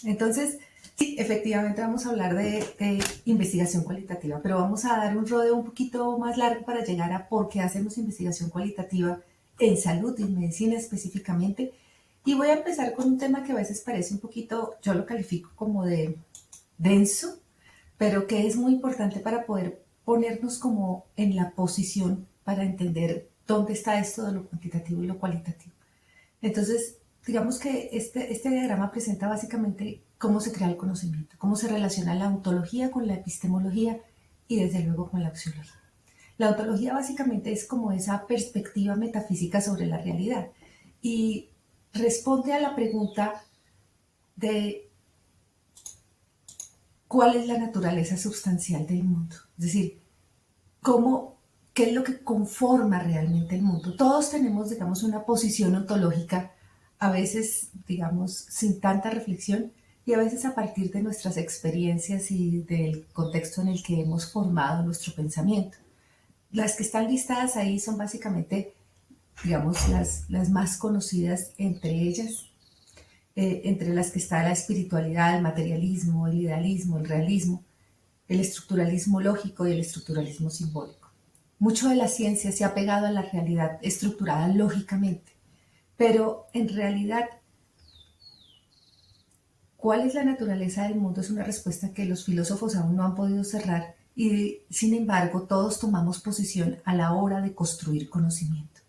Entonces, sí, efectivamente vamos a hablar de investigación cualitativa, pero vamos a dar un rodeo un poquito más largo para llegar a por qué hacemos investigación cualitativa en salud y en medicina específicamente. Y voy a empezar con un tema que a veces parece un poquito, yo lo califico como de denso, pero que es muy importante para poder ponernos como en la posición para entender dónde está esto de lo cuantitativo y lo cualitativo. Entonces, digamos que este diagrama presenta básicamente cómo se crea el conocimiento, cómo se relaciona la ontología con la epistemología y desde luego con la axiología. La ontología básicamente es como esa perspectiva metafísica sobre la realidad y responde a la pregunta de cuál es la naturaleza sustancial del mundo. Es decir, cómo, qué es lo que conforma realmente el mundo. Todos tenemos, digamos, una posición ontológica, a veces, digamos, sin tanta reflexión y a veces a partir de nuestras experiencias y del contexto en el que hemos formado nuestro pensamiento. Las que están listadas ahí son básicamente, digamos, las más conocidas entre ellas, entre las que está la espiritualidad, el materialismo, el idealismo, el realismo, el estructuralismo lógico y el estructuralismo simbólico. Mucho de la ciencia se ha pegado a la realidad estructurada lógicamente, pero en realidad, ¿cuál es la naturaleza del mundo? Es una respuesta que los filósofos aún no han podido cerrar y sin embargo todos tomamos posición a la hora de construir conocimiento.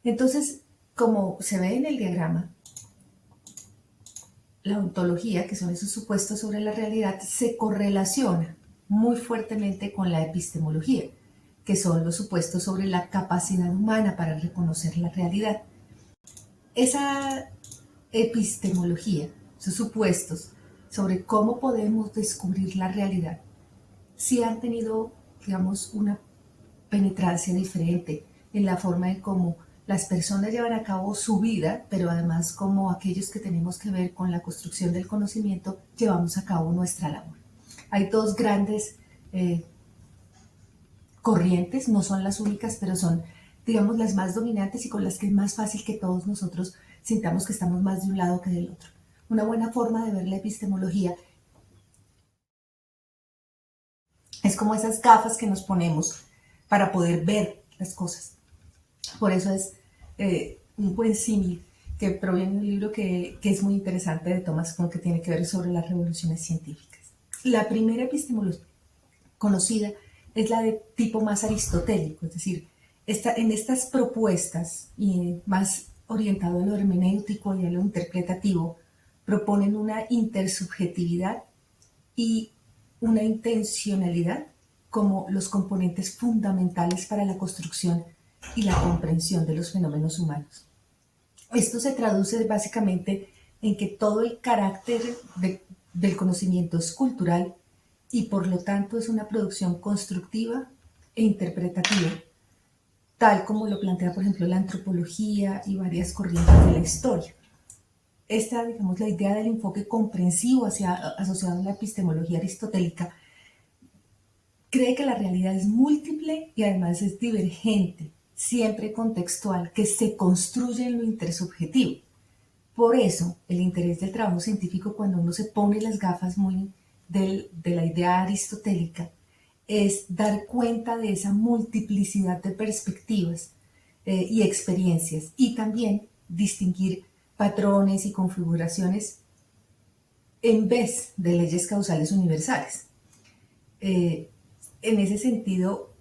Entonces, como se ve en el diagrama, la ontología, que son esos supuestos sobre la realidad, se correlaciona muy fuertemente con la epistemología, que son los supuestos sobre la capacidad humana para reconocer la realidad. Esa epistemología, esos supuestos sobre cómo podemos descubrir la realidad, sí han tenido, digamos, una penetrancia diferente en la forma en cómo las personas llevan a cabo su vida, pero además como aquellos que tenemos que ver con la construcción del conocimiento llevamos a cabo nuestra labor. Hay dos grandes eh, corrientes, no son las únicas, pero son, digamos, las más dominantes y con las que es más fácil que todos nosotros sintamos que estamos más de un lado que del otro. Una buena forma de ver la epistemología es como esas gafas que nos ponemos para poder ver las cosas. Por eso es un buen símil que proviene de un libro que es muy interesante de Thomas Kuhn, que tiene que ver sobre las revoluciones científicas. La primera epistemología conocida es la de tipo más aristotélico, es decir, en estas propuestas y más orientado a lo hermenéutico y a lo interpretativo, proponen una intersubjetividad y una intencionalidad como los componentes fundamentales para la construcción y la comprensión de los fenómenos humanos. Esto se traduce básicamente en que todo el carácter del conocimiento es cultural y por lo tanto es una producción constructiva e interpretativa, tal como lo plantea, por ejemplo, la antropología y varias corrientes de la historia. Esta, digamos, la idea del enfoque comprensivo asociado a la epistemología aristotélica cree que la realidad es múltiple y además es divergente, siempre contextual, que se construye en lo intersubjetivo. Por eso, el interés del trabajo científico, cuando uno se pone las gafas muy de la idea aristotélica, es dar cuenta de esa multiplicidad de perspectivas y experiencias y también distinguir patrones y configuraciones en vez de leyes causales universales. Eh, en ese sentido,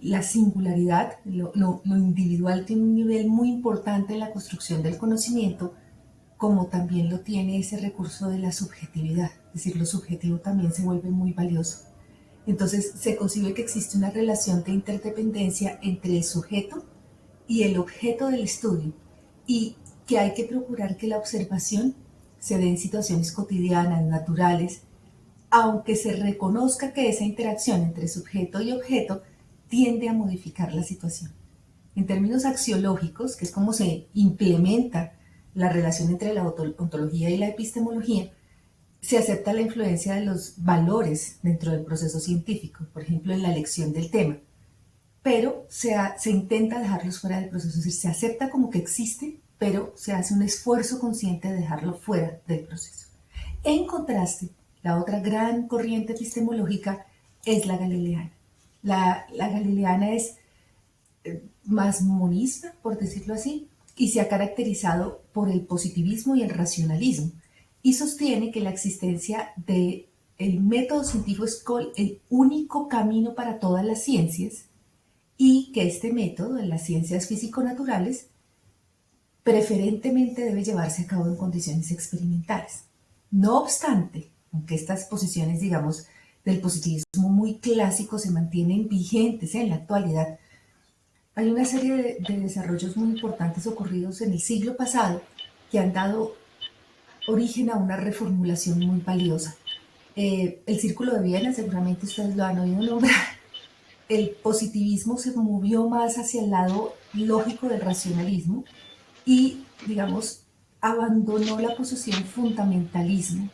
la singularidad, lo individual tiene un nivel muy importante en la construcción del conocimiento, como también lo tiene ese recurso de la subjetividad, es decir, lo subjetivo también se vuelve muy valioso. Entonces se concibe que existe una relación de interdependencia entre el sujeto y el objeto del estudio y que hay que procurar que la observación se dé en situaciones cotidianas, naturales, aunque se reconozca que esa interacción entre sujeto y objeto tiende a modificar la situación. En términos axiológicos, que es como se implementa la relación entre la ontología y la epistemología, se acepta la influencia de los valores dentro del proceso científico, por ejemplo, en la elección del tema, pero se intenta dejarlos fuera del proceso, es decir, se acepta como que existe, pero se hace un esfuerzo consciente de dejarlo fuera del proceso. En contraste, la otra gran corriente epistemológica es la galileana. La galileana es más monista, por decirlo así, y se ha caracterizado por el positivismo y el racionalismo, y sostiene que la existencia de el método científico es el único camino para todas las ciencias y que este método en las ciencias físico-naturales preferentemente debe llevarse a cabo en condiciones experimentales. No obstante, aunque estas posiciones, digamos, del positivismo muy clásico se mantienen vigentes en la actualidad, hay una serie de desarrollos muy importantes ocurridos en el siglo pasado que han dado origen a una reformulación muy valiosa. El Círculo de Viena, seguramente ustedes lo han oído nombrar, el positivismo se movió más hacia el lado lógico del racionalismo y, digamos, abandonó la posición fundamentalismo,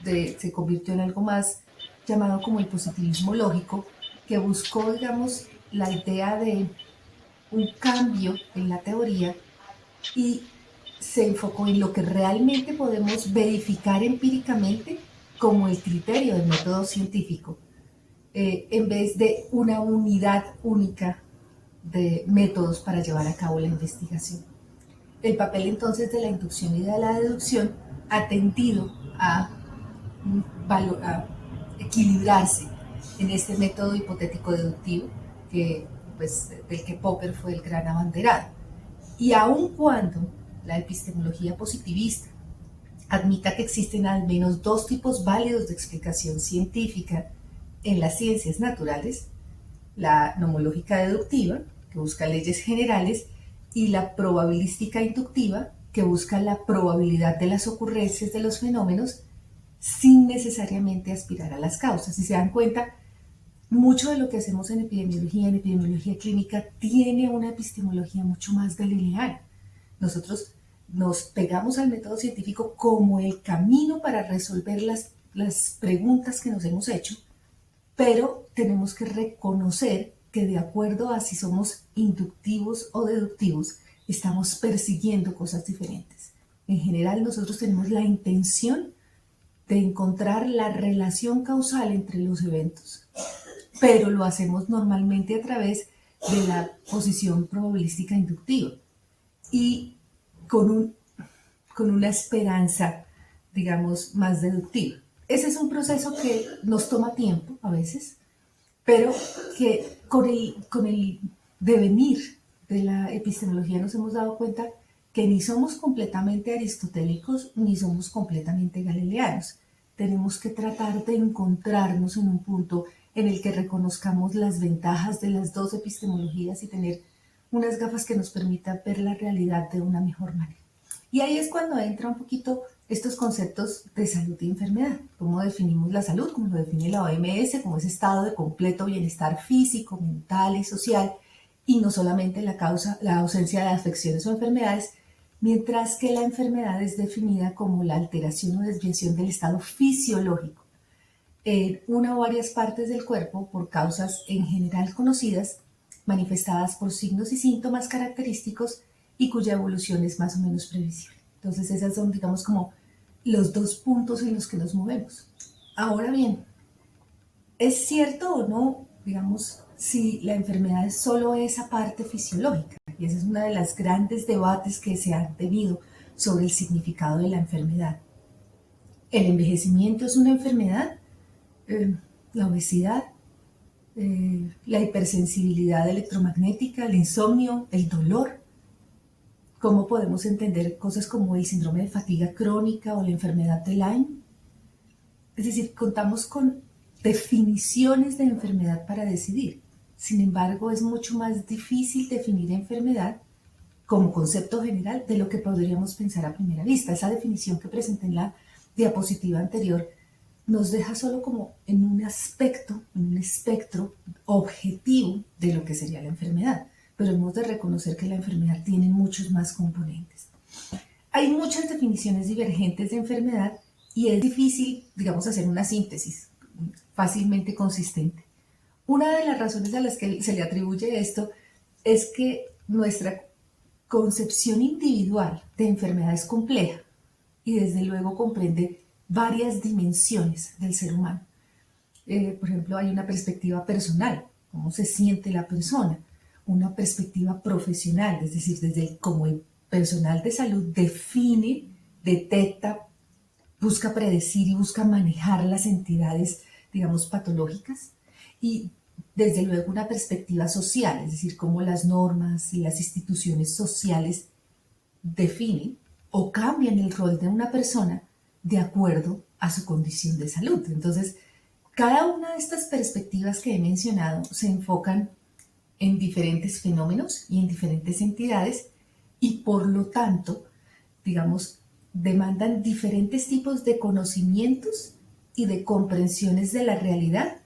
se convirtió en algo más llamado como el positivismo lógico, que buscó, digamos, la idea de un cambio en la teoría y se enfocó en lo que realmente podemos verificar empíricamente como el criterio del método científico, en vez de una unidad única de métodos para llevar a cabo la investigación. El papel entonces de la inducción y de la deducción ha tendido a equilibrarse en este método hipotético deductivo que, pues, del que Popper fue el gran abanderado. Y aun cuando la epistemología positivista admita que existen al menos dos tipos válidos de explicación científica en las ciencias naturales, la nomológica deductiva, que busca leyes generales, y la probabilística inductiva, que busca la probabilidad de las ocurrencias de los fenómenos sin necesariamente aspirar a las causas. Si se dan cuenta, mucho de lo que hacemos en epidemiología clínica, tiene una epistemología mucho más galileana. Nosotros nos pegamos al método científico como el camino para resolver las preguntas que nos hemos hecho, pero tenemos que reconocer que de acuerdo a si somos inductivos o deductivos, estamos persiguiendo cosas diferentes. En general, nosotros tenemos la intención de encontrar la relación causal entre los eventos, pero lo hacemos normalmente a través de la posición probabilística inductiva y con una esperanza, digamos, más deductiva. Ese es un proceso que nos toma tiempo a veces, pero que con el devenir de la epistemología nos hemos dado cuenta que ni somos completamente aristotélicos ni somos completamente galileanos. Tenemos que tratar de encontrarnos en un punto en el que reconozcamos las ventajas de las dos epistemologías y tener unas gafas que nos permitan ver la realidad de una mejor manera. Y ahí es cuando entra un poquito estos conceptos de salud y enfermedad. ¿Cómo definimos la salud? Como lo define la OMS, como ese estado de completo bienestar físico, mental y social, y no solamente la ausencia de afecciones o enfermedades, mientras que la enfermedad es definida como la alteración o desviación del estado fisiológico en una o varias partes del cuerpo por causas en general conocidas, manifestadas por signos y síntomas característicos y cuya evolución es más o menos previsible. Entonces esas son, digamos, como los dos puntos en los que nos movemos. Ahora bien, ¿es cierto o no, digamos, si la enfermedad es solo esa parte fisiológica? Y ese es uno de los grandes debates que se han tenido sobre el significado de la enfermedad. ¿El envejecimiento es una enfermedad? La obesidad, la hipersensibilidad electromagnética, el insomnio, el dolor. ¿Cómo podemos entender cosas como el síndrome de fatiga crónica o la enfermedad de Lyme? Es decir, contamos con definiciones de enfermedad para decidir. Sin embargo, es mucho más difícil definir enfermedad como concepto general de lo que podríamos pensar a primera vista. Esa definición que presenté en la diapositiva anterior nos deja solo como en un aspecto, en un espectro objetivo de lo que sería la enfermedad, pero hemos de reconocer que la enfermedad tiene muchos más componentes. Hay muchas definiciones divergentes de enfermedad y es difícil, digamos, hacer una síntesis fácilmente consistente. Una de las razones a las que se le atribuye esto es que nuestra concepción individual de enfermedad es compleja y desde luego comprende varias dimensiones del ser humano. Por ejemplo, hay una perspectiva personal, cómo se siente la persona, una perspectiva profesional, es decir, desde cómo el personal de salud define, detecta, busca predecir y busca manejar las entidades, digamos, patológicas, y desde luego una perspectiva social, es decir, cómo las normas y las instituciones sociales definen o cambian el rol de una persona de acuerdo a su condición de salud. Entonces, cada una de estas perspectivas que he mencionado se enfocan en diferentes fenómenos y en diferentes entidades y por lo tanto, digamos, demandan diferentes tipos de conocimientos y de comprensiones de la realidad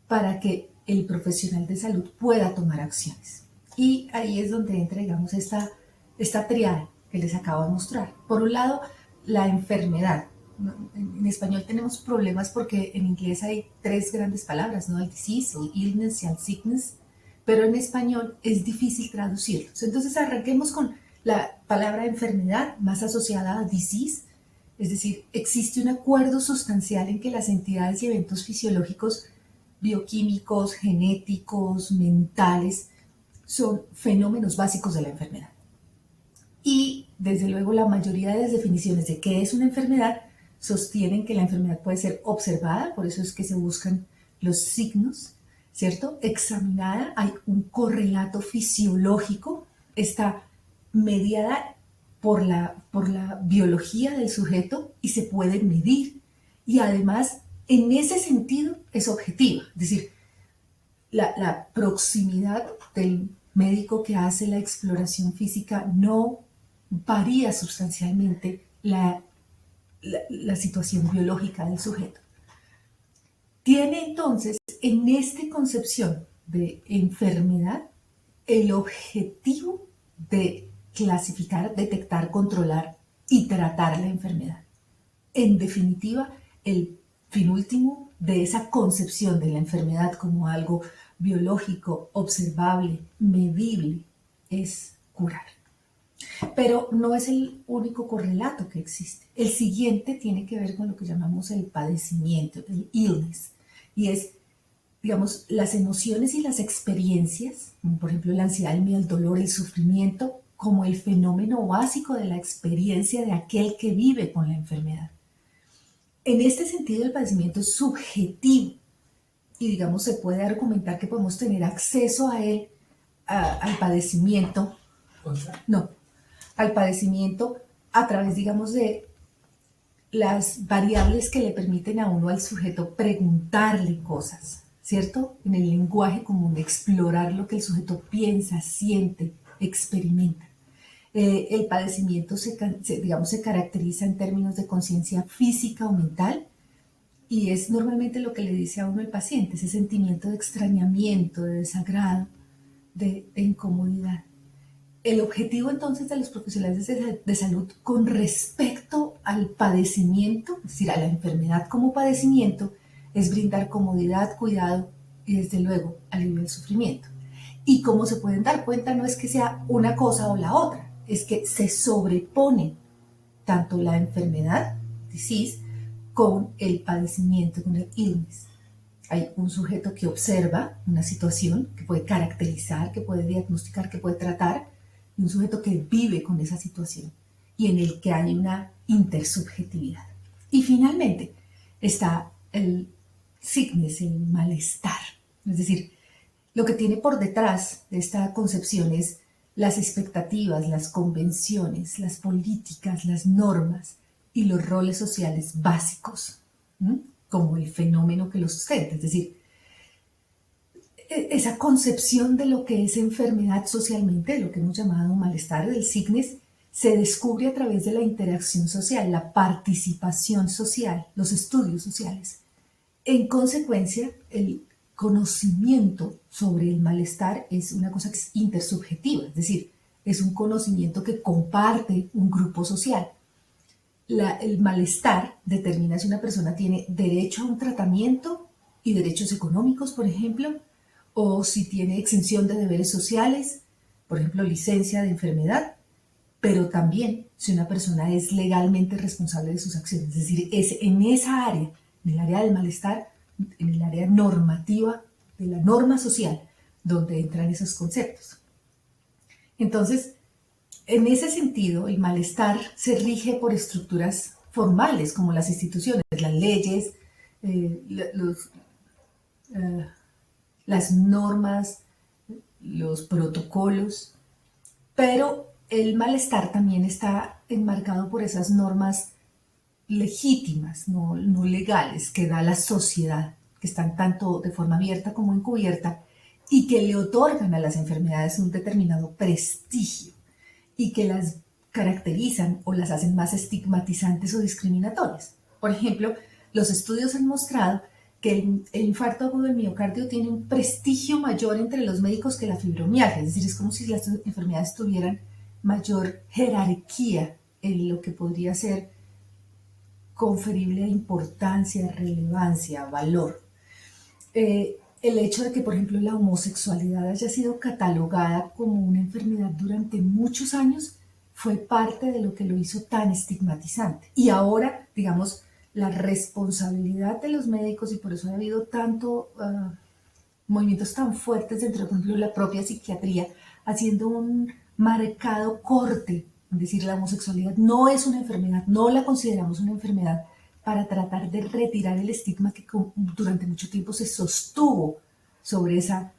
para que el profesional de salud pueda tomar acciones. Y ahí es donde entra, digamos, esta triada que les acabo de mostrar. Por un lado, la enfermedad. En español tenemos problemas porque en inglés hay tres grandes palabras, ¿no? El disease, el illness y el sickness, pero en español es difícil traducirlos. Entonces arranquemos con la palabra enfermedad más asociada a disease, es decir, existe un acuerdo sustancial en que las entidades y eventos fisiológicos, bioquímicos, genéticos, mentales, son fenómenos básicos de la enfermedad. Y desde luego la mayoría de las definiciones de qué es una enfermedad sostienen que la enfermedad puede ser observada, por eso es que se buscan los signos, ¿cierto? Examinada, hay un correlato fisiológico, está mediada por la biología del sujeto y se puede medir. Y además, en ese sentido, es objetiva, es decir, la proximidad del médico que hace la exploración física no varía sustancialmente la situación biológica del sujeto. Tiene entonces en esta concepción de enfermedad el objetivo de clasificar, detectar, controlar y tratar la enfermedad. En definitiva, el fin último de esa concepción de la enfermedad como algo biológico, observable, medible, es curar. Pero no es el único correlato que existe. El siguiente tiene que ver con lo que llamamos el padecimiento, el illness, y es, digamos, las emociones y las experiencias, como por ejemplo la ansiedad, el miedo, el dolor, el sufrimiento, como el fenómeno básico de la experiencia de aquel que vive con la enfermedad. En este sentido, el padecimiento es subjetivo y, digamos, se puede argumentar que podemos tener acceso a él, al padecimiento, no, al padecimiento a través, digamos, de las variables que le permiten a uno, al sujeto, preguntarle cosas, ¿cierto? En el lenguaje común, de explorar lo que el sujeto piensa, siente, experimenta. El padecimiento digamos, se caracteriza en términos de conciencia física o mental y es normalmente lo que le dice a uno el paciente, ese sentimiento de extrañamiento, de desagrado, de incomodidad. El objetivo entonces de los profesionales de salud con respecto al padecimiento, es decir, a la enfermedad como padecimiento, es brindar comodidad, cuidado y desde luego alivio del sufrimiento. Y como se pueden dar cuenta, no es que sea una cosa o la otra, es que se sobreponen tanto la enfermedad, disease, con el padecimiento, con el illness. Hay un sujeto que observa una situación, que puede caracterizar, que puede diagnosticar, que puede tratar, y un sujeto que vive con esa situación y en el que hay una intersubjetividad. Y finalmente está el sickness, el malestar, es decir, lo que tiene por detrás de esta concepción es las expectativas, las convenciones, las políticas, las normas y los roles sociales básicos, como el fenómeno que los sustenta. Es decir, esa concepción de lo que es enfermedad socialmente, lo que hemos llamado malestar, del sickness, se descubre a través de la interacción social, la participación social, los estudios sociales. En consecuencia, el conocimiento sobre el malestar es una cosa que es intersubjetiva, es decir, es un conocimiento que comparte un grupo social. El malestar determina si una persona tiene derecho a un tratamiento y derechos económicos, por ejemplo, o si tiene exención de deberes sociales, por ejemplo, licencia de enfermedad, pero también si una persona es legalmente responsable de sus acciones. Es decir, es en esa área, en el área del malestar, en el área normativa, de la norma social, donde entran esos conceptos. Entonces, en ese sentido, el malestar se rige por estructuras formales, como las instituciones, las leyes, eh, los, eh, las normas, los protocolos, pero el malestar también está enmarcado por esas normas legítimas, no legales, que da la sociedad, que están tanto de forma abierta como encubierta y que le otorgan a las enfermedades un determinado prestigio y que las caracterizan o las hacen más estigmatizantes o discriminatorias. Por ejemplo, los estudios han mostrado que el infarto agudo del miocardio tiene un prestigio mayor entre los médicos que la fibromialgia, es decir, es como si las enfermedades tuvieran mayor jerarquía en lo que podría ser conferible importancia, relevancia, valor. El hecho de que, por ejemplo, la homosexualidad haya sido catalogada como una enfermedad durante muchos años fue parte de lo que lo hizo tan estigmatizante. Y ahora, digamos, la responsabilidad de los médicos, y por eso ha habido tanto movimientos tan fuertes dentro, por ejemplo, de la propia psiquiatría, haciendo un marcado corte, es decir, la homosexualidad no es una enfermedad, no la consideramos una enfermedad, para tratar de retirar el estigma que durante mucho tiempo se sostuvo sobre esa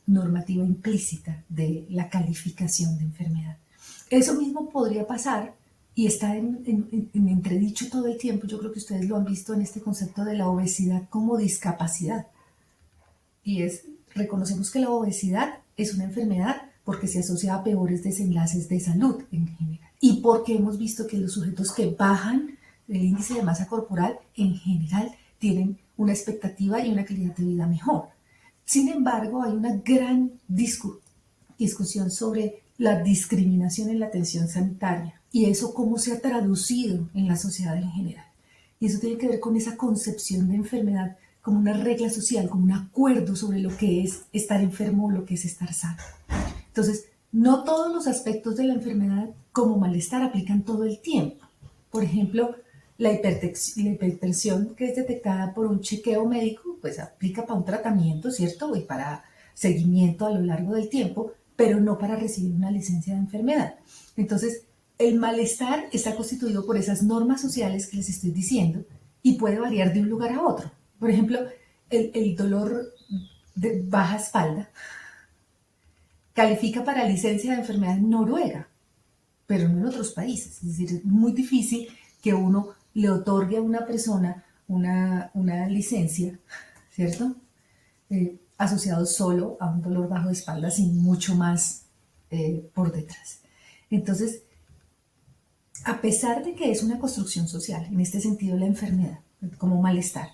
normativa implícita de la calificación de enfermedad. Eso mismo podría pasar y está en entredicho todo el tiempo. Yo creo que ustedes lo han visto en este concepto de la obesidad como discapacidad. Y reconocemos que la obesidad es una enfermedad porque se asocia a peores desenlaces de salud en general. Y porque hemos visto que los sujetos que bajan el índice de masa corporal en general tienen una expectativa y una calidad de vida mejor. Sin embargo, hay una gran discusión sobre la discriminación en la atención sanitaria y eso cómo se ha traducido en la sociedad en general. Y eso tiene que ver con esa concepción de enfermedad como una regla social, como un acuerdo sobre lo que es estar enfermo o lo que es estar sano. Entonces, no todos los aspectos de la enfermedad como malestar aplican todo el tiempo. Por ejemplo, la hipertensión que es detectada por un chequeo médico, pues aplica para un tratamiento, ¿cierto? Y para seguimiento a lo largo del tiempo, pero no para recibir una licencia de enfermedad. Entonces, el malestar está constituido por esas normas sociales que les estoy diciendo y puede variar de un lugar a otro. Por ejemplo, el dolor de baja espalda califica para licencia de enfermedad en Noruega, pero no en otros países. Es decir, es muy difícil que uno le otorgue a una persona una licencia, ¿cierto? Asociado solo a un dolor bajo de espalda sin mucho más por detrás. Entonces, a pesar de que es una construcción social, en este sentido la enfermedad, como malestar,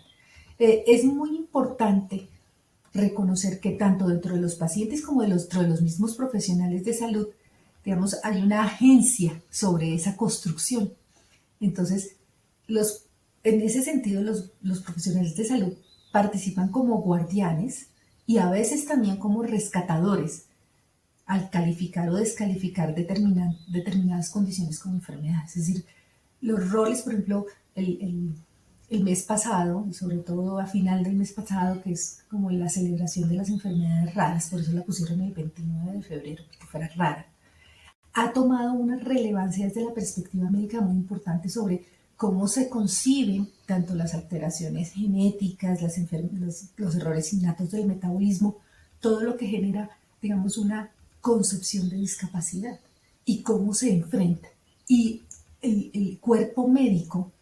es muy importante reconocer que tanto dentro de los pacientes como dentro de los mismos profesionales de salud, digamos, hay una agencia sobre esa construcción. Entonces, en ese sentido, los profesionales de salud participan como guardianes y a veces también como rescatadores al calificar o descalificar determinadas condiciones como enfermedades. Es decir, los roles, por ejemplo, el mes pasado, y sobre todo a final del mes pasado, que es como la celebración de las enfermedades raras, por eso la pusieron el 29 de febrero, porque fuera rara, ha tomado una relevancia desde la perspectiva médica muy importante sobre cómo se conciben tanto las alteraciones genéticas, los errores innatos del metabolismo, todo lo que genera, digamos, una concepción de discapacidad y cómo se enfrenta. Y el cuerpo médico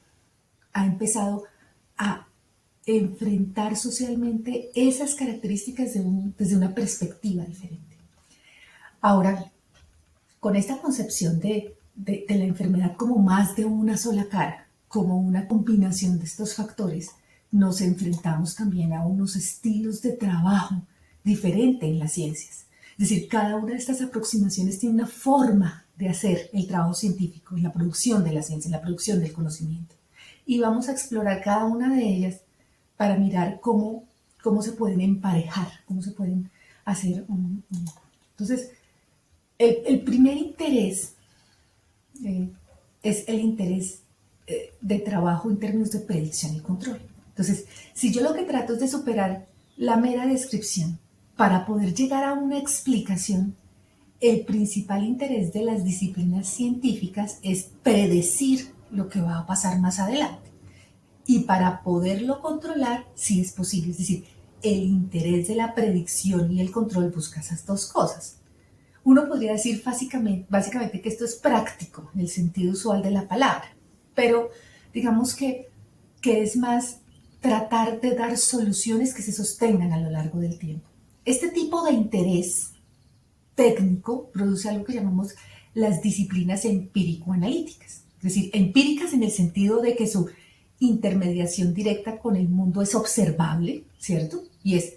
ha empezado a enfrentar socialmente esas características desde una perspectiva diferente. Ahora, con esta concepción de la enfermedad como más de una sola cara, como una combinación de estos factores, nos enfrentamos también a unos estilos de trabajo diferentes en las ciencias. Es decir, cada una de estas aproximaciones tiene una forma de hacer el trabajo científico, en la producción de la ciencia, en la producción del conocimiento. Y vamos a explorar cada una de ellas para mirar cómo se pueden emparejar, cómo se pueden hacer. Entonces, el primer interés es el interés de trabajo en términos de predicción y control. Entonces, si yo lo que trato es de superar la mera descripción para poder llegar a una explicación, el principal interés de las disciplinas científicas es predecir lo que va a pasar más adelante. Y para poderlo controlar, sí es posible. Es decir, el interés de la predicción y el control busca esas dos cosas. Uno podría decir básicamente que esto es práctico en el sentido usual de la palabra, pero digamos que es más tratar de dar soluciones que se sostengan a lo largo del tiempo. Este tipo de interés técnico produce algo que llamamos las disciplinas empírico-analíticas, es decir, empíricas en el sentido de que su intermediación directa con el mundo es observable, ¿cierto? Y es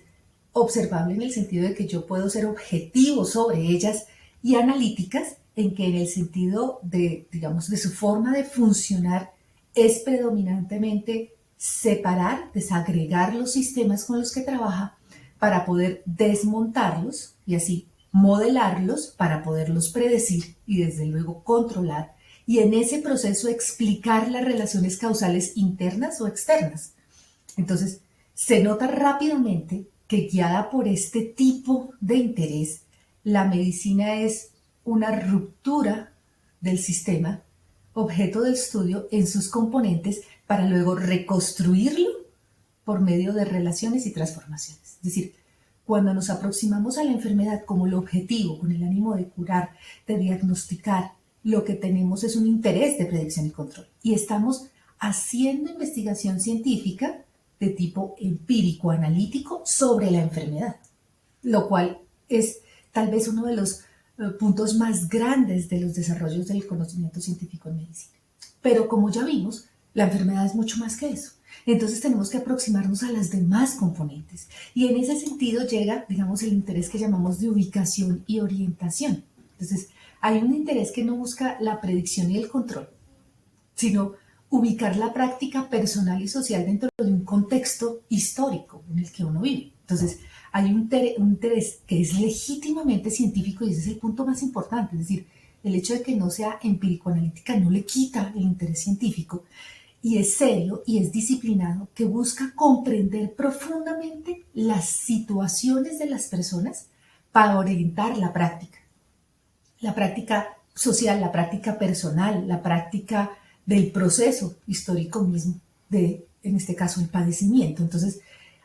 observable en el sentido de que yo puedo ser objetivo sobre ellas, y analíticas en que en el sentido de, digamos, de su forma de funcionar es predominantemente separar, desagregar los sistemas con los que trabaja para poder desmontarlos y así modelarlos para poderlos predecir y desde luego controlar, y en ese proceso explicar las relaciones causales internas o externas. Entonces, se nota rápidamente que guiada por este tipo de interés, la medicina es una ruptura del sistema, objeto de estudio en sus componentes, para luego reconstruirlo por medio de relaciones y transformaciones. Es decir, cuando nos aproximamos a la enfermedad como el objetivo, con el ánimo de curar, de diagnosticar, lo que tenemos es un interés de predicción y control. Y estamos haciendo investigación científica de tipo empírico, analítico, sobre la enfermedad, lo cual es tal vez uno de los puntos más grandes de los desarrollos del conocimiento científico en medicina. Pero como ya vimos, la enfermedad es mucho más que eso. Entonces tenemos que aproximarnos a las demás componentes. Y en ese sentido llega, digamos, el interés que llamamos de ubicación y orientación. Entonces, hay un interés que no busca la predicción y el control, sino ubicar la práctica personal y social dentro de un contexto histórico en el que uno vive. Entonces, hay un interés que es legítimamente científico, y ese es el punto más importante. Es decir, el hecho de que no sea empírico-analítica no le quita el interés científico, y es serio y es disciplinado, que busca comprender profundamente las situaciones de las personas para orientar la práctica social, la práctica personal, la práctica del proceso histórico mismo, de, en este caso, el padecimiento. Entonces,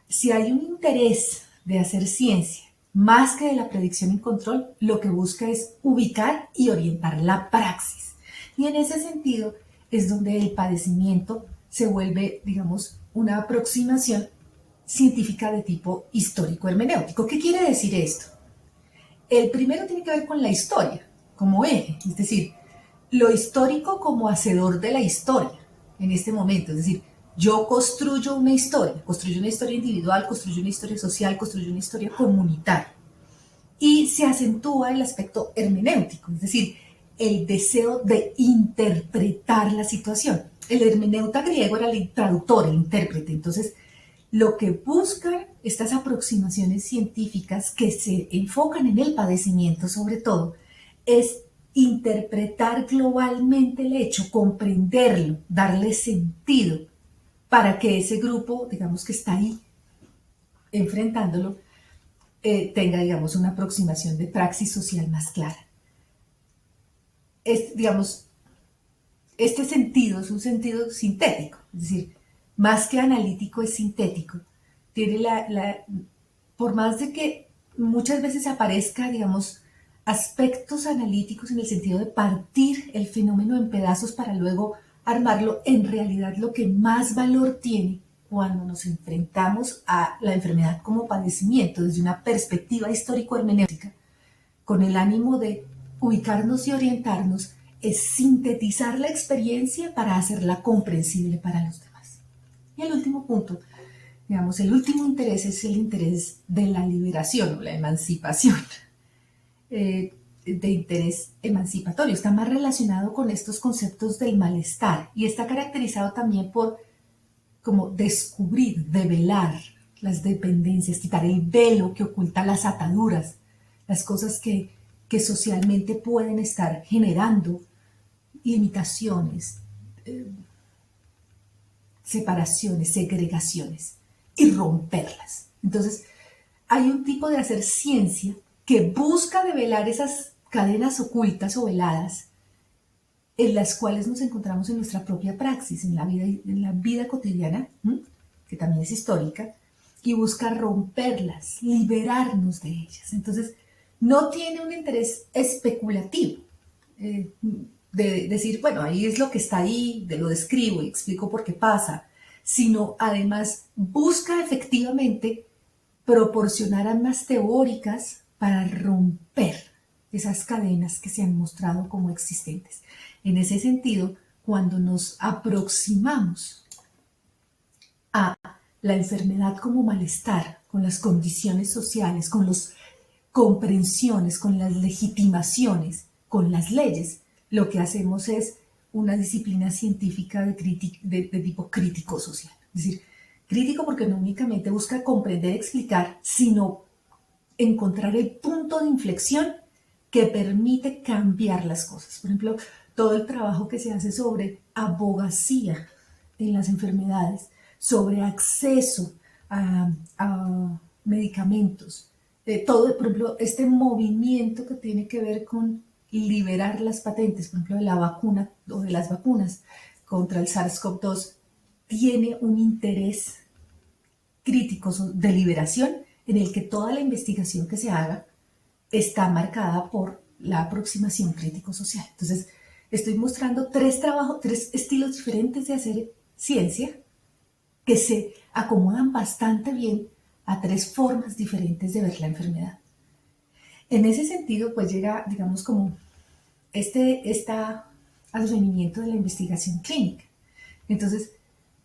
si hay un interés de hacer ciencia, más que de la predicción y control, lo que busca es ubicar y orientar la praxis. Y en ese sentido es donde el padecimiento se vuelve, digamos, una aproximación científica de tipo histórico-hermenéutico. ¿Qué quiere decir esto? El primero tiene que ver con la historia, como eje, es decir, lo histórico como hacedor de la historia en este momento. Es decir, yo construyo una historia individual, construyo una historia social, construyo una historia comunitaria. Y se acentúa el aspecto hermenéutico, es decir, el deseo de interpretar la situación. El hermeneuta griego era el traductor, el intérprete. Entonces, lo que buscan estas aproximaciones científicas que se enfocan en el padecimiento sobre todo es interpretar globalmente el hecho, comprenderlo, darle sentido, para que ese grupo, digamos, que está ahí enfrentándolo, tenga, digamos, una aproximación de praxis social más clara. Digamos, este sentido es un sentido sintético, es decir, más que analítico es sintético. Tiene por más de que muchas veces aparezca, digamos, aspectos analíticos en el sentido de partir el fenómeno en pedazos para luego armarlo, en realidad lo que más valor tiene cuando nos enfrentamos a la enfermedad como padecimiento desde una perspectiva histórico-hermenéutica, con el ánimo de ubicarnos y orientarnos, es sintetizar la experiencia para hacerla comprensible para los demás. Y el último punto, digamos, el último interés es el interés de la liberación o la emancipación, de interés emancipatorio. Está más relacionado con estos conceptos del malestar y está caracterizado también por como descubrir, develar las dependencias, quitar el velo que oculta las ataduras, las cosas que socialmente pueden estar generando limitaciones, separaciones, segregaciones y romperlas. Entonces, hay un tipo de hacer ciencia que busca develar esas cadenas ocultas o veladas en las cuales nos encontramos en nuestra propia praxis, en la vida cotidiana, que también es histórica, y busca romperlas, liberarnos de ellas. Entonces, no tiene un interés especulativo, de decir, bueno, ahí es lo que está ahí, lo describo y explico por qué pasa, sino además busca efectivamente proporcionar armas teóricas para romper esas cadenas que se han mostrado como existentes. En ese sentido, cuando nos aproximamos a la enfermedad como malestar, con las condiciones sociales, con las comprensiones, con las legitimaciones, con las leyes, lo que hacemos es una disciplina científica de tipo crítico social. Es decir, crítico porque no únicamente busca comprender, explicar, sino encontrar el punto de inflexión que permite cambiar las cosas. Por ejemplo, todo el trabajo que se hace sobre abogacía en las enfermedades, sobre acceso a medicamentos, todo, por ejemplo, este movimiento que tiene que ver con liberar las patentes, por ejemplo, de la vacuna o de las vacunas contra el SARS-CoV-2, tiene un interés crítico de liberación en el que toda la investigación que se haga está marcada por la aproximación crítico-social. Entonces, estoy mostrando tres estilos diferentes de hacer ciencia que se acomodan bastante bien a tres formas diferentes de ver la enfermedad. En ese sentido, pues llega, digamos, como este advenimiento de la investigación clínica. Entonces,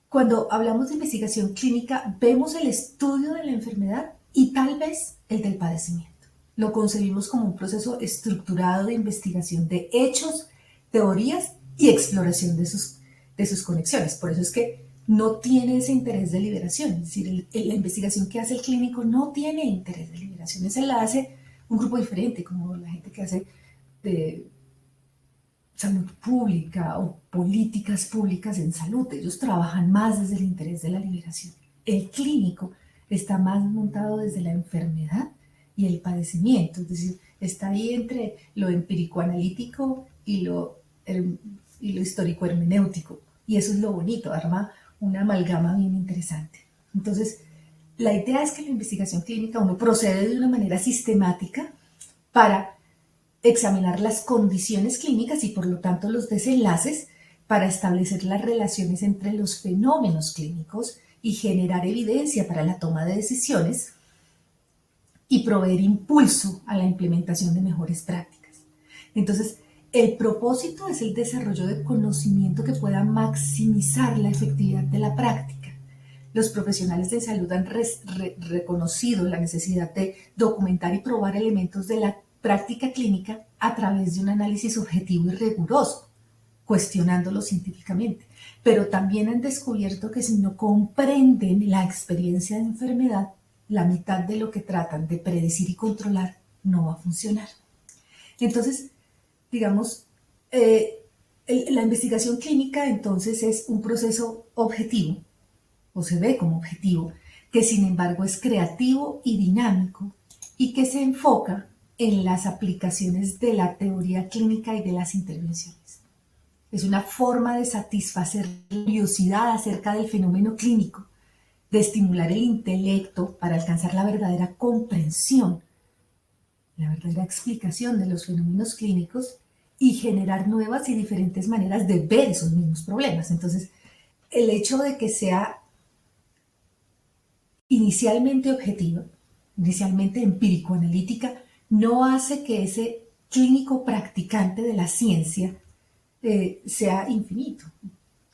cuando hablamos de investigación clínica, vemos el estudio de la enfermedad y tal vez el del padecimiento. Lo concebimos como un proceso estructurado de investigación de hechos, teorías y exploración de sus conexiones. Por eso es que no tiene ese interés de liberación. Es decir, la investigación que hace el clínico no tiene interés de liberación. Esa la hace un grupo diferente, como la gente que hace salud pública o políticas públicas en salud. Ellos trabajan más desde el interés de la liberación. El clínico está más montado desde la enfermedad y el padecimiento, es decir, está ahí entre lo empírico-analítico y lo histórico-hermenéutico. Y eso es lo bonito, arma una amalgama bien interesante. Entonces, la idea es que en la investigación clínica uno procede de una manera sistemática para examinar las condiciones clínicas y por lo tanto los desenlaces para establecer las relaciones entre los fenómenos clínicos y generar evidencia para la toma de decisiones y proveer impulso a la implementación de mejores prácticas. Entonces, el propósito es el desarrollo de conocimiento que pueda maximizar la efectividad de la práctica. Los profesionales de salud han reconocido la necesidad de documentar y probar elementos de la práctica clínica a través de un análisis objetivo y riguroso, cuestionándolo científicamente. Pero también han descubierto que si no comprenden la experiencia de enfermedad, la mitad de lo que tratan de predecir y controlar no va a funcionar. Entonces, digamos, la investigación clínica entonces es un proceso objetivo, o se ve como objetivo, que sin embargo es creativo y dinámico y que se enfoca en las aplicaciones de la teoría clínica y de las intervenciones. Es una forma de satisfacer la curiosidad acerca del fenómeno clínico, de estimular el intelecto para alcanzar la verdadera comprensión, la verdadera explicación de los fenómenos clínicos y generar nuevas y diferentes maneras de ver esos mismos problemas. Entonces, el hecho de que sea inicialmente objetiva, inicialmente empírico-analítica, no hace que ese clínico practicante de la ciencia sea infinito.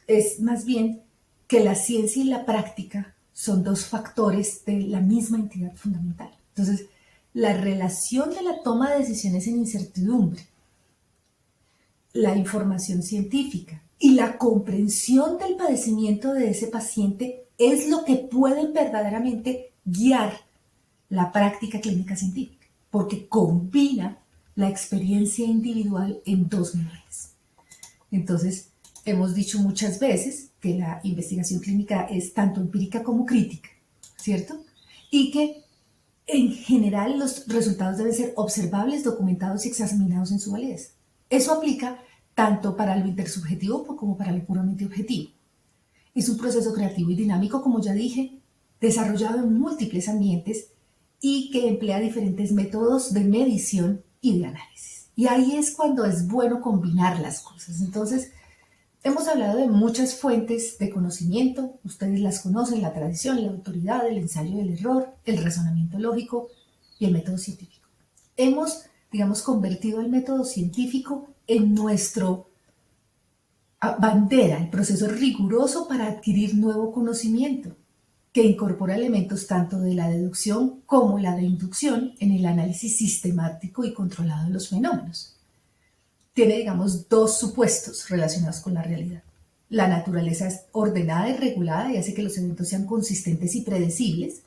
Es más bien que la ciencia y la práctica son dos factores de la misma entidad fundamental. Entonces, la relación de la toma de decisiones en incertidumbre, la información científica y la comprensión del padecimiento de ese paciente es lo que pueden verdaderamente guiar la práctica clínica científica, porque combina la experiencia individual en dos niveles. Entonces, hemos dicho muchas veces que la investigación clínica es tanto empírica como crítica, ¿cierto? Y que en general los resultados deben ser observables, documentados y examinados en su validez. Eso aplica tanto para lo intersubjetivo como para lo puramente objetivo. Es un proceso creativo y dinámico, como ya dije, desarrollado en múltiples ambientes y que emplea diferentes métodos de medición y de análisis. Y ahí es cuando es bueno combinar las cosas. Entonces, hemos hablado de muchas fuentes de conocimiento, ustedes las conocen, la tradición, la autoridad, el ensayo del error, el razonamiento lógico y el método científico. Hemos, digamos, convertido el método científico en nuestro bandera, el proceso riguroso para adquirir nuevo conocimiento, que incorpora elementos tanto de la deducción como la de inducción en el análisis sistemático y controlado de los fenómenos. Tiene, digamos, dos supuestos relacionados con la realidad. La naturaleza es ordenada y regulada y hace que los eventos sean consistentes y predecibles,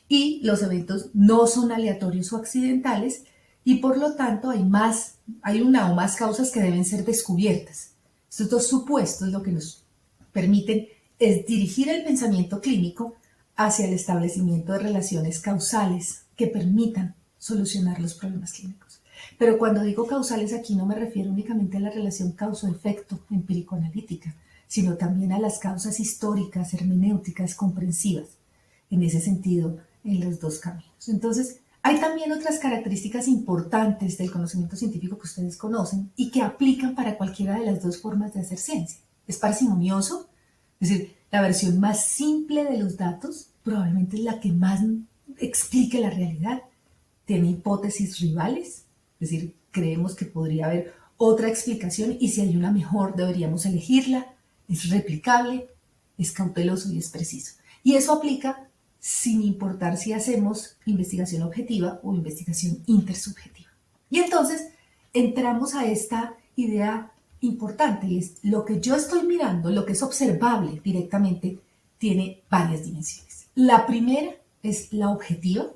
y los eventos no son aleatorios o accidentales, y por lo tanto hay una o más causas que deben ser descubiertas. Estos dos supuestos lo que nos permiten es dirigir el pensamiento clínico hacia el establecimiento de relaciones causales que permitan solucionar los problemas clínicos. Pero cuando digo causales aquí no me refiero únicamente a la relación causa-efecto empírico-analítica, sino también a las causas históricas, hermenéuticas, comprensivas. En ese sentido, en los dos caminos. Entonces, hay también otras características importantes del conocimiento científico que ustedes conocen y que aplican para cualquiera de las dos formas de hacer ciencia. Es parsimonioso, es decir, la versión más simple de los datos probablemente es la que más explique la realidad. Tiene hipótesis rivales, es decir, creemos que podría haber otra explicación y si hay una mejor deberíamos elegirla. Es replicable, es cauteloso y es preciso. Y eso aplica sin importar si hacemos investigación objetiva o investigación intersubjetiva. Y entonces entramos a esta idea importante y es lo que yo estoy mirando, lo que es observable directamente, tiene varias dimensiones. La primera es la objetiva,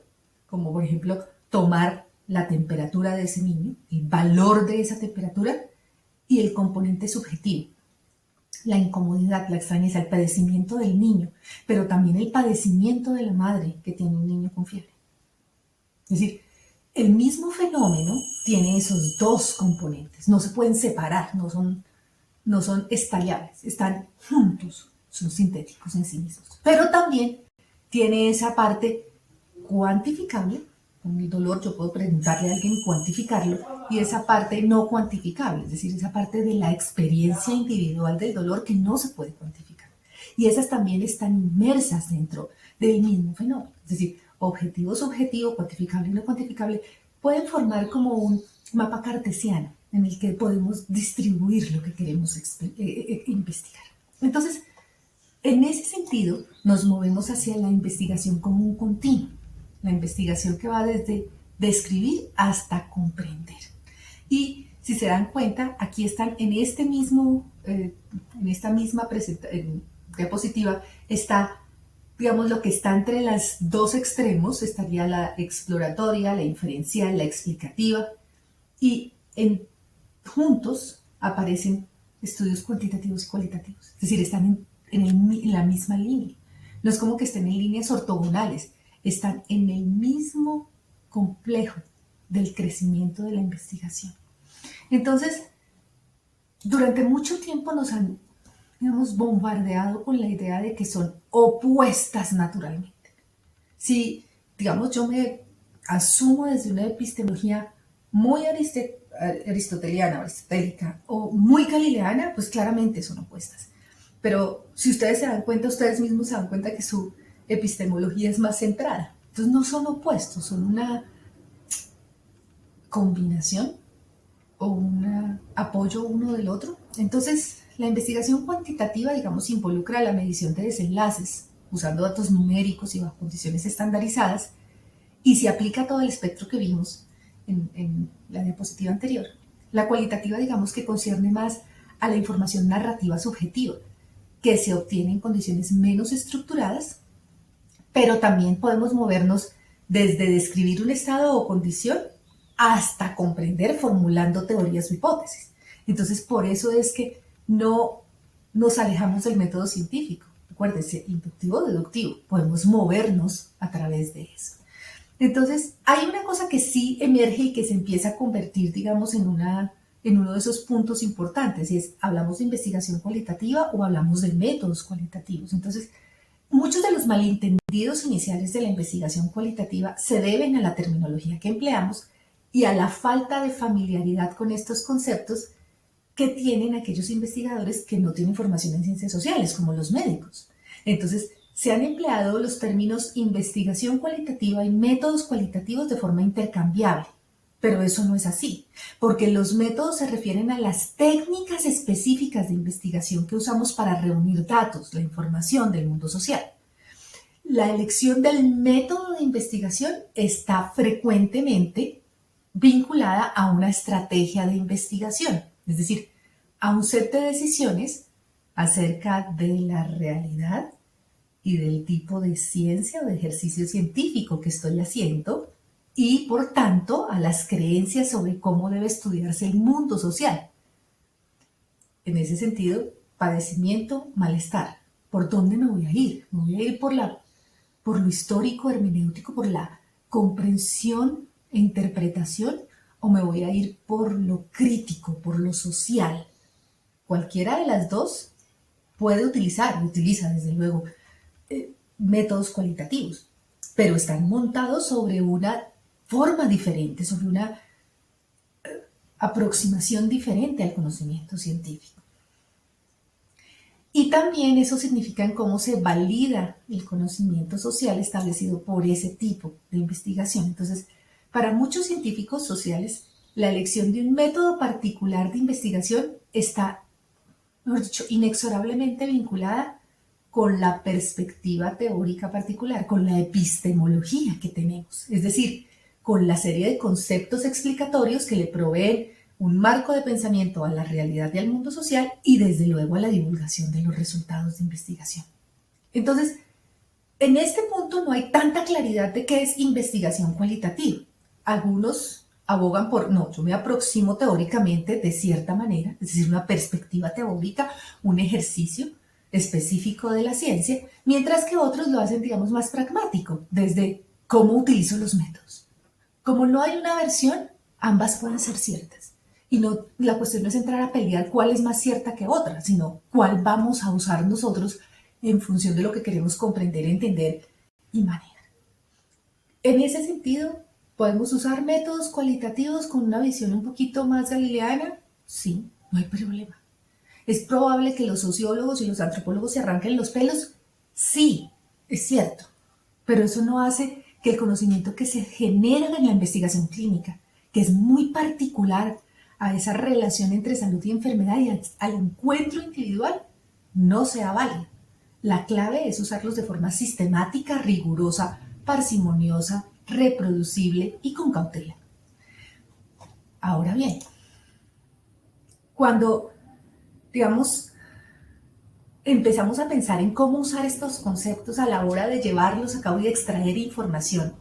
como por ejemplo tomar la temperatura de ese niño, el valor de esa temperatura, y el componente subjetivo, la incomodidad, la extrañeza, el padecimiento del niño, pero también el padecimiento de la madre que tiene un niño con fiebre. Es decir, el mismo fenómeno tiene esos dos componentes, no se pueden separar, no son estallables, están juntos, son sintéticos en sí mismos. Pero también tiene esa parte cuantificable. Con el dolor yo puedo preguntarle a alguien cuantificarlo, y esa parte no cuantificable, es decir, esa parte de la experiencia individual del dolor que no se puede cuantificar. Y esas también están inmersas dentro del mismo fenómeno. Es decir, objetivo, subjetivo, cuantificable y no cuantificable pueden formar como un mapa cartesiano en el que podemos distribuir lo que queremos investigar. Entonces, en ese sentido, nos movemos hacia la investigación como un continuo. La investigación que va desde describir hasta comprender. Y si se dan cuenta, aquí están en esta misma diapositiva, está, digamos, lo que está entre los dos extremos, estaría la exploratoria, la inferencial, la explicativa, y juntos aparecen estudios cuantitativos y cualitativos, es decir, están en la misma línea. No es como que estén en líneas ortogonales, están en el mismo complejo del crecimiento de la investigación. Entonces, durante mucho tiempo nos han, digamos, bombardeado con la idea de que son opuestas naturalmente. Si, digamos, yo me asumo desde una epistemología muy aristoteliana, aristotélica o muy galileana, pues claramente son opuestas. Pero si ustedes se dan cuenta, ustedes mismos se dan cuenta que su epistemología es más centrada. Entonces no son opuestos, son una combinación o un apoyo uno del otro. Entonces la investigación cuantitativa, digamos, involucra la medición de desenlaces usando datos numéricos y bajo condiciones estandarizadas y se aplica a todo el espectro que vimos en la diapositiva anterior. La cualitativa, digamos, que concierne más a la información narrativa subjetiva que se obtiene en condiciones menos estructuradas, pero también podemos movernos desde describir un estado o condición hasta comprender formulando teorías o hipótesis. Entonces, por eso es que no nos alejamos del método científico. Acuérdense, inductivo, deductivo, podemos movernos a través de eso. Entonces, hay una cosa que sí emerge y que se empieza a convertir, digamos, en uno de esos puntos importantes, y es, ¿hablamos de investigación cualitativa o hablamos de métodos cualitativos? Entonces, muchos de los malentendidos iniciales de la investigación cualitativa se deben a la terminología que empleamos y a la falta de familiaridad con estos conceptos que tienen aquellos investigadores que no tienen formación en ciencias sociales, como los médicos. Entonces, se han empleado los términos investigación cualitativa y métodos cualitativos de forma intercambiable, pero eso no es así, porque los métodos se refieren a las técnicas específicas de investigación que usamos para reunir datos, la información del mundo social. La elección del método de investigación está frecuentemente vinculada a una estrategia de investigación, es decir, a un set de decisiones acerca de la realidad y del tipo de ciencia o de ejercicio científico que estoy haciendo y, por tanto, a las creencias sobre cómo debe estudiarse el mundo social. En ese sentido, padecimiento, malestar. ¿Por dónde me voy a ir? ¿Me voy a ir por lo histórico, hermenéutico, por la comprensión e interpretación, o me voy a ir por lo crítico, por lo social? Cualquiera de las dos utiliza desde luego métodos cualitativos, pero están montados sobre una forma diferente, sobre una aproximación diferente al conocimiento científico. Y también eso significa en cómo se valida el conocimiento social establecido por ese tipo de investigación. Entonces, para muchos científicos sociales, la elección de un método particular de investigación está, mejor dicho, inexorablemente vinculada con la perspectiva teórica particular, con la epistemología que tenemos, es decir, con la serie de conceptos explicatorios que le proveen un marco de pensamiento a la realidad y al mundo social y desde luego a la divulgación de los resultados de investigación. Entonces, en este punto no hay tanta claridad de qué es investigación cualitativa. Algunos abogan por, no, yo me aproximo teóricamente de cierta manera, es decir, una perspectiva teórica, un ejercicio específico de la ciencia, mientras que otros lo hacen, digamos, más pragmático, desde cómo utilizo los métodos. Como no hay una versión, ambas pueden ser ciertas. Y no, la cuestión no es entrar a pelear cuál es más cierta que otra, sino cuál vamos a usar nosotros en función de lo que queremos comprender, entender y manejar. En ese sentido, ¿podemos usar métodos cualitativos con una visión un poquito más galileana? Sí, no hay problema. ¿Es probable que los sociólogos y los antropólogos se arranquen los pelos? Sí, es cierto. Pero eso no hace que el conocimiento que se genera en la investigación clínica, que es muy particular a esa relación entre salud y enfermedad y al encuentro individual, no sea válido. La clave es usarlos de forma sistemática, rigurosa, parsimoniosa, reproducible y con cautela. Ahora bien, cuando, digamos, empezamos a pensar en cómo usar estos conceptos a la hora de llevarlos a cabo y de extraer información,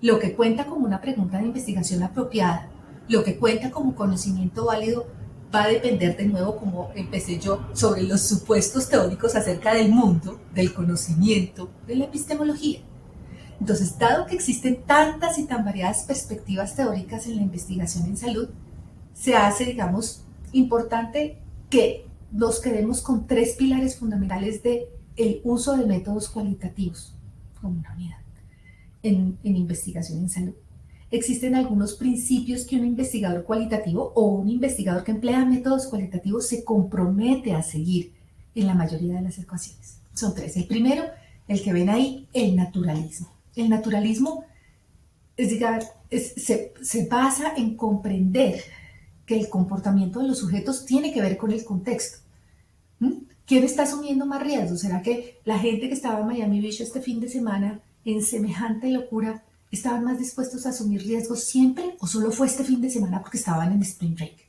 lo que cuenta como una pregunta de investigación apropiada, lo que cuenta como conocimiento válido, va a depender de nuevo, como empecé yo, sobre los supuestos teóricos acerca del mundo, del conocimiento, de la epistemología. Entonces, dado que existen tantas y tan variadas perspectivas teóricas en la investigación en salud, se hace, digamos, importante que nos quedemos con tres pilares fundamentales del uso de métodos cualitativos como una unidad en investigación en salud. Existen algunos principios que un investigador cualitativo o un investigador que emplea métodos cualitativos se compromete a seguir en la mayoría de las ecuaciones. Son tres. El primero, el que ven ahí, el naturalismo. El naturalismo se basa en comprender que el comportamiento de los sujetos tiene que ver con el contexto. ¿Quién está asumiendo más riesgos? ¿Será que la gente que estaba en Miami Beach este fin de semana en semejante locura estaban más dispuestos a asumir riesgos siempre o solo fue este fin de semana porque estaban en Spring Break?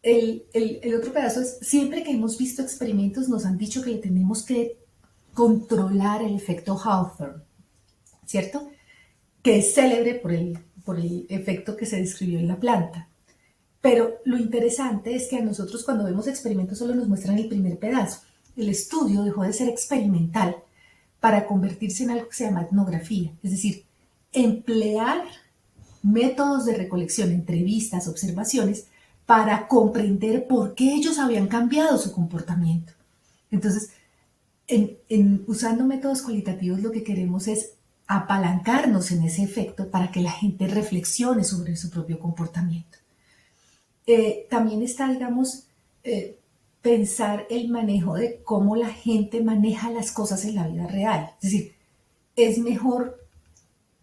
El otro pedazo es, siempre que hemos visto experimentos nos han dicho que le tenemos que controlar el efecto Hawthorne, ¿cierto? Que es célebre por el efecto que se describió en la planta. Pero lo interesante es que a nosotros cuando vemos experimentos solo nos muestran el primer pedazo. El estudio dejó de ser experimental para convertirse en algo que se llama etnografía, es decir, emplear métodos de recolección, entrevistas, observaciones, para comprender por qué ellos habían cambiado su comportamiento. Entonces, usando métodos cualitativos lo que queremos es apalancarnos en ese efecto para que la gente reflexione sobre su propio comportamiento. También está, digamos, pensar el manejo de cómo la gente maneja las cosas en la vida real. Es decir, es mejor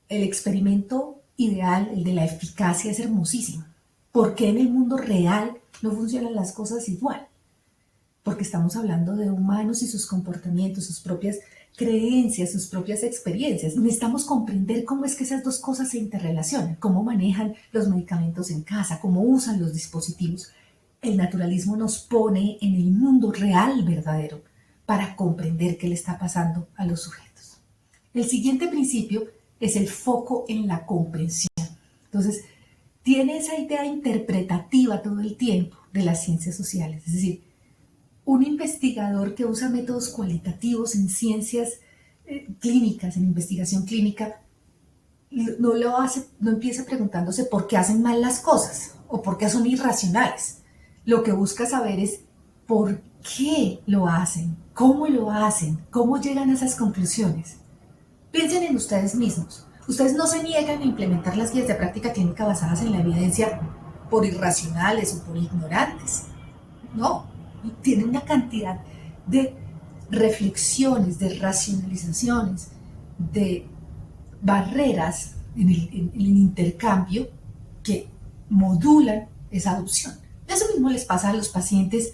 el experimento ideal, el de la eficacia, es hermosísimo. ¿Por qué en el mundo real no funcionan las cosas igual? Porque estamos hablando de humanos y sus comportamientos, sus propias creencias, sus propias experiencias. Necesitamos comprender cómo es que esas dos cosas se interrelacionan, cómo manejan los medicamentos en casa, cómo usan los dispositivos. El naturalismo nos pone en el mundo real verdadero para comprender qué le está pasando a los sujetos. El siguiente principio es el foco en la comprensión. Entonces, tiene esa idea interpretativa todo el tiempo de las ciencias sociales, es decir, un investigador que usa métodos cualitativos en ciencias clínicas, en investigación clínica, no lo hace, no empieza preguntándose por qué hacen mal las cosas o por qué son irracionales. Lo que busca saber es por qué lo hacen, cómo llegan a esas conclusiones. Piensen en ustedes mismos. Ustedes no se niegan a implementar las guías de práctica clínica basadas en la evidencia por irracionales o por ignorantes. No, tienen una cantidad de reflexiones, de racionalizaciones, de barreras en el intercambio que modulan esa adopción. Eso mismo les pasa a los pacientes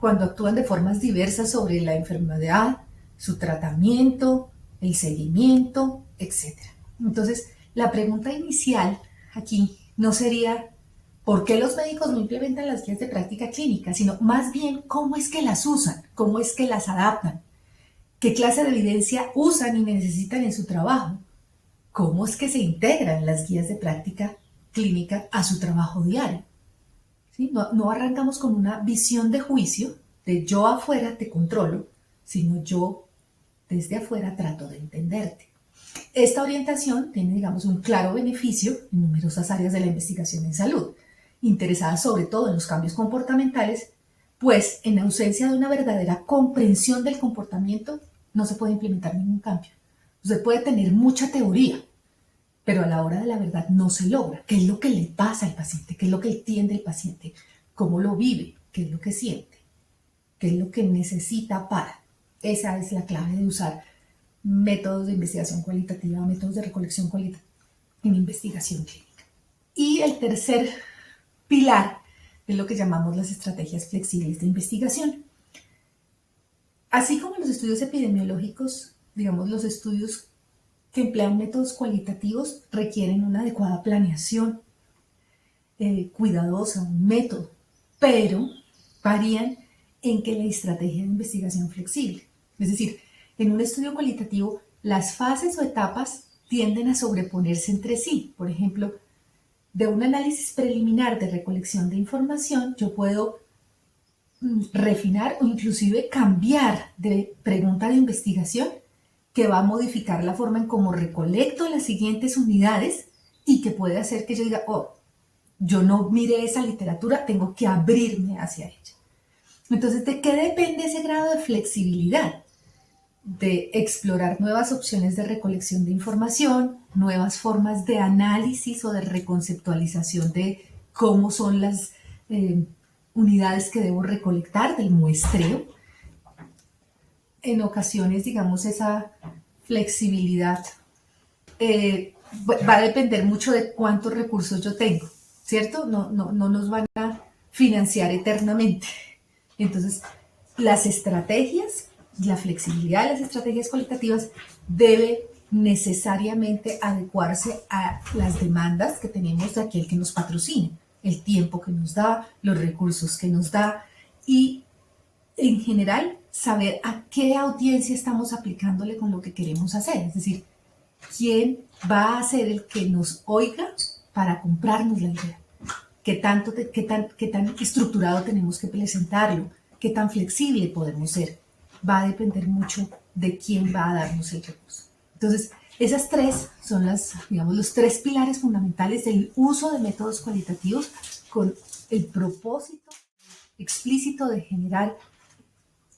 cuando actúan de formas diversas sobre la enfermedad, su tratamiento, el seguimiento, etc. Entonces, la pregunta inicial aquí no sería ¿por qué los médicos no implementan las guías de práctica clínica? Sino más bien cómo es que las usan, cómo es que las adaptan, qué clase de evidencia usan y necesitan en su trabajo, cómo es que se integran las guías de práctica clínica a su trabajo diario. ¿Sí? No arrancamos con una visión de juicio de yo afuera te controlo, sino yo desde afuera trato de entenderte. Esta orientación tiene, digamos, un claro beneficio en numerosas áreas de la investigación en salud, interesada sobre todo en los cambios comportamentales, pues en ausencia de una verdadera comprensión del comportamiento no se puede implementar ningún cambio. Usted puede tener mucha teoría, pero a la hora de la verdad no se logra. ¿Qué es lo que le pasa al paciente? ¿Qué es lo que entiende el paciente? ¿Cómo lo vive? ¿Qué es lo que siente? ¿Qué es lo que necesita para? Esa es la clave de usar métodos de investigación cualitativa, métodos de recolección cualitativa en investigación clínica. Y el tercer pilar es lo que llamamos las estrategias flexibles de investigación. Así como los estudios epidemiológicos, digamos, los estudios que emplean métodos cualitativos requieren una adecuada planeación cuidadosa, un método, pero varían en que la estrategia de investigación flexible. Es decir, en un estudio cualitativo, las fases o etapas tienden a sobreponerse entre sí. Por ejemplo, de un análisis preliminar de recolección de información, yo puedo refinar o inclusive cambiar de pregunta de investigación que va a modificar la forma en cómo recolecto las siguientes unidades y que puede hacer que yo diga, oh, yo no miré esa literatura, tengo que abrirme hacia ella. Entonces, ¿de qué depende ese grado de flexibilidad? De explorar nuevas opciones de recolección de información, nuevas formas de análisis o de reconceptualización de cómo son las unidades que debo recolectar, del muestreo. En ocasiones, digamos, esa flexibilidad va a depender mucho de cuántos recursos yo tengo, ¿cierto? No nos van a financiar eternamente. Entonces, las estrategias, la flexibilidad de las estrategias cualitativas debe necesariamente adecuarse a las demandas que tenemos de aquel que nos patrocina, el tiempo que nos da, los recursos que nos da y, en general, saber a qué audiencia estamos aplicándole con lo que queremos hacer. Es decir, quién va a ser el que nos oiga para comprarnos la idea. qué tan estructurado tenemos que presentarlo, qué tan flexible podemos ser. Va a depender mucho de quién va a darnos el recurso. Entonces, esas tres son los tres pilares fundamentales del uso de métodos cualitativos con el propósito explícito de generar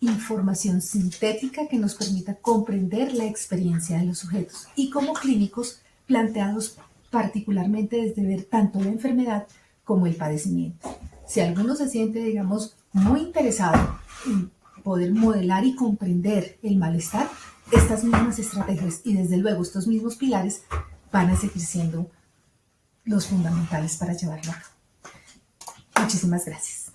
información sintética que nos permita comprender la experiencia de los sujetos y como clínicos planteados particularmente desde ver tanto la enfermedad como el padecimiento. Si alguno se siente, digamos, muy interesado en poder modelar y comprender el malestar, estas mismas estrategias y desde luego estos mismos pilares van a seguir siendo los fundamentales para llevarlo a cabo. Muchísimas gracias.